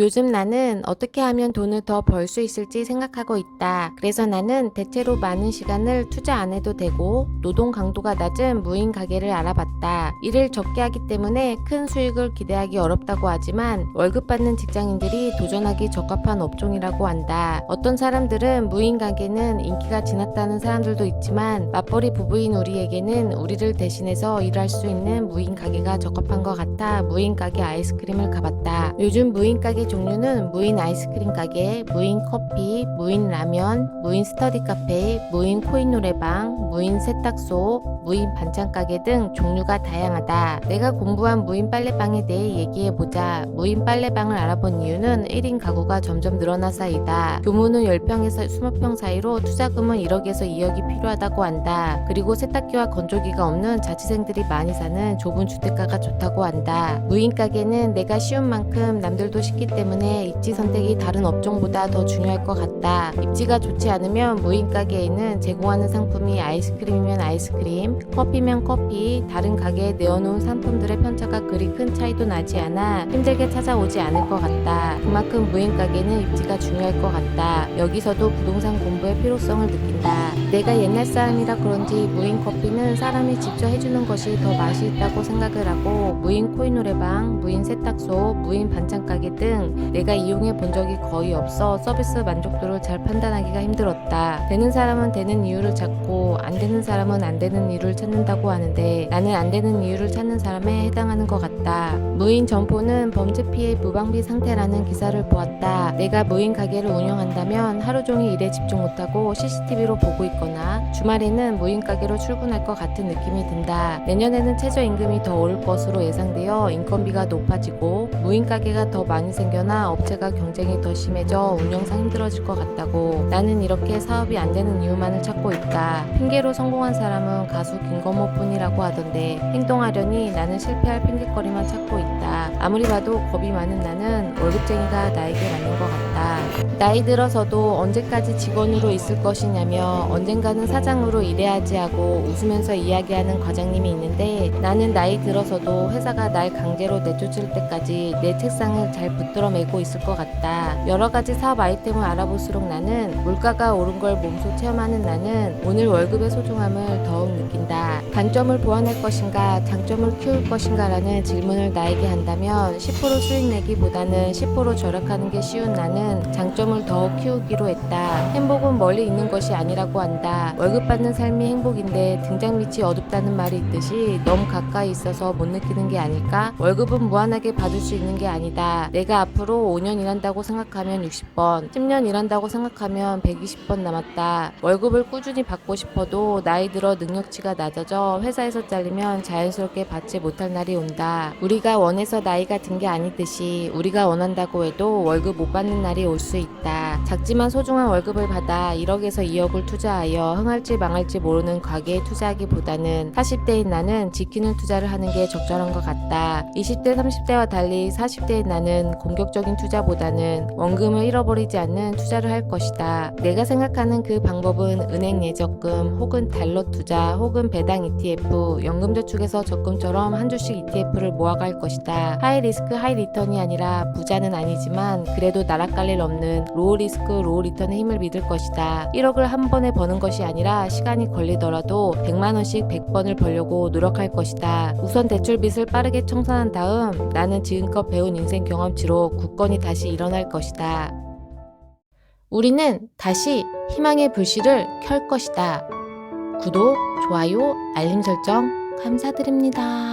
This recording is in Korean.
요즘 나는 어떻게 하면 돈을 더 벌 수 있을지 생각하고 있다. 그래서 나는 대체로 많은 시간을 투자 안 해도 되고 노동 강도가 낮은 무인 가게를 알아봤다. 일을 적게 하기 때문에 큰 수익을 기대하기 어렵다고 하지만 월급 받는 직장인들이 도전하기 적합한 업종이라고 한다. 어떤 사람들은 무인 가게는 인기가 지났다는 사람들도 있지만 맞벌이 부부인 우리에게는 우리를 대신해서 일할 수 있는 무인 가게가 적합한 것 같아 무인 가게 아이스크림을 가봤다. 요즘 무인 가게 종류는 무인 아이스크림 가게, 무인 커피, 무인 라면, 무인 스터디 카페, 무인 코인 노래방, 무인 세탁소, 무인 반찬 가게 등 종류가 다양하다. 내가 공부한 무인 빨래방에 대해 얘기해보자. 무인 빨래방을 알아본 이유는 1인 가구가 점점 늘어나사이다. 규모는 10평에서 20평 사이로 투자금은 1억에서 2억이 필요하다고 한다. 그리고 세탁기와 건조기가 없는 자취생들이 많이 사는 좁은 주택가가 좋다고 한다. 무인 가게는 내가 쉬운 만큼 남들도 쉽기 때문에 입지 선택이 다른 업종보다 더 중요할 것 같다. 입지가 좋지 않으면 무인 가게에는 제공하는 상품이 아이스크림이면 아이스크림, 커피면 커피, 다른 가게에 내어놓은 상품들의 편차가 그리 큰 차이도 나지 않아 힘들게 찾아오지 않을 것 같다. 그만큼 무인 가게는 입지가 중요할 것 같다. 여기서도 부동산 공부의 필요성을 느낀다. 내가 옛날 사람이라 그런지 무인 커피는 사람이 직접 해주는 것이 더 맛이 있다고 생각을 하고 무인 코인 노래방, 무인 세탁소, 무인 반찬 가게 등 내가 이용해 본 적이 거의 없어 서비스 만족도를 잘 판단하기가 힘들었다. 되는 사람은 되는 이유를 찾고 안 되는 사람은 안 되는 이유를 찾는다고 하는데 나는 안 되는 이유를 찾는 사람에 해당하는 것 같다. 무인 점포는 범죄 피해 무방비 상태라는 기사를 보았다. 내가 무인 가게를 운영한다면 하루 종일 일에 집중 못하고 CCTV로 보고 있거나 주말에는 무인 가게로 출근할 것 같은 느낌이 든다. 내년에는 최저임금이 더 오를 것으로 예상되어 인건비가 높아지고 무인 가게가 더 많이 생겨나 업체가 경쟁이 더 심해져 운영상 힘들어질 것 같다고. 나는 이렇게 사업이 안 되는 이유만을 찾고 있다. 핑계로 성공한 사람은 가수 김건모 뿐이라고 하던데 행동하려니 나는 실패할 핑계거리만 찾고 있다. 아무리 봐도 겁이 많은 나는 월급쟁이가 나에게 맞는 것 같다. 나이 들어서도 언제까지 직원으로 있을 것이냐며 언젠가는 사장으로 일해야지 하고 웃으면서 이야기하는 과장님이 있는데 나는 나이 들어서도 회사가 날 강제로 내쫓을 때까지 내 책상을 잘 붙들어 매고 있을 것 같다. 여러 가지 사업 아이템을 알아볼수록 나는 물가가 오른 걸 몸소 체험하는 나는 오늘 월급의 소중함을 더욱 느낀다. 단점을 보완할 것인가 장점을 키울 것인가 라는 질문을 나에게 한다면 10% 수익 내기보다는 10% 절약하는 게 쉬운 나는 장점을 더욱 키우기로 했다. 행복은 멀리 있는 것이 아니라고 한다. 월급 받는 삶이 행복인데 등장 밑이 어둡다는 말이 있듯이 너무 가까이 있어서 못 느끼는 게 아닐까? 월급은 무한하게 받을 수 있는 게 아니다. 내가 앞으로 5년 일한다고 생각하면 60번, 10년 일한다고 생각하면 120번 남았다. 월급을 꾸준히 받고 싶어도 나이 들어 능력치가 낮아져 회사에서 잘리면 자연스럽게 받지 못할 날이 온다. 우리가 원해서 나이가 든 게 아니듯이 우리가 원한다고 해도 월급 못 받는 날이 올 수 있다. 작지만 소중한 월급을 받아 1억에서 2억을 투자하여 흥할지 망할지 모르는 가게에 투자하기보다는 40대인 나는 지키는 투자를 하는 게 적절한 것 같다. 20대 30대와 달리 40대인 나는 공격적인 투자보다는 원금을 잃어버리지 않는 투자를 할 것이다. 내가 생각하는 그 방법은 은행 예적금 혹은 달러 투자 혹은 배당 ETF, 연금저축에서 적금처럼 한 주씩 ETF를 모아갈 것이다. 하이 리스크 하이 리턴이 아니라 부자는 아니지만 그래도 나락갈 일 없는 로우 리스크 로우 리턴의 힘을 믿을 것이다. 1억을 한 번에 버는 것이 아니라 시간이 걸리더라도 100만원씩 100번을 벌려고 노력할 것이다. 우선 대출 빚을 빠르게 청산한 다음 나는 지금껏 배운 인생 경험치로 굳건히 다시 일어날 것이다. 우리는 다시 희망의 불씨를 켤 것이다. 구독, 좋아요, 알림 설정 감사드립니다.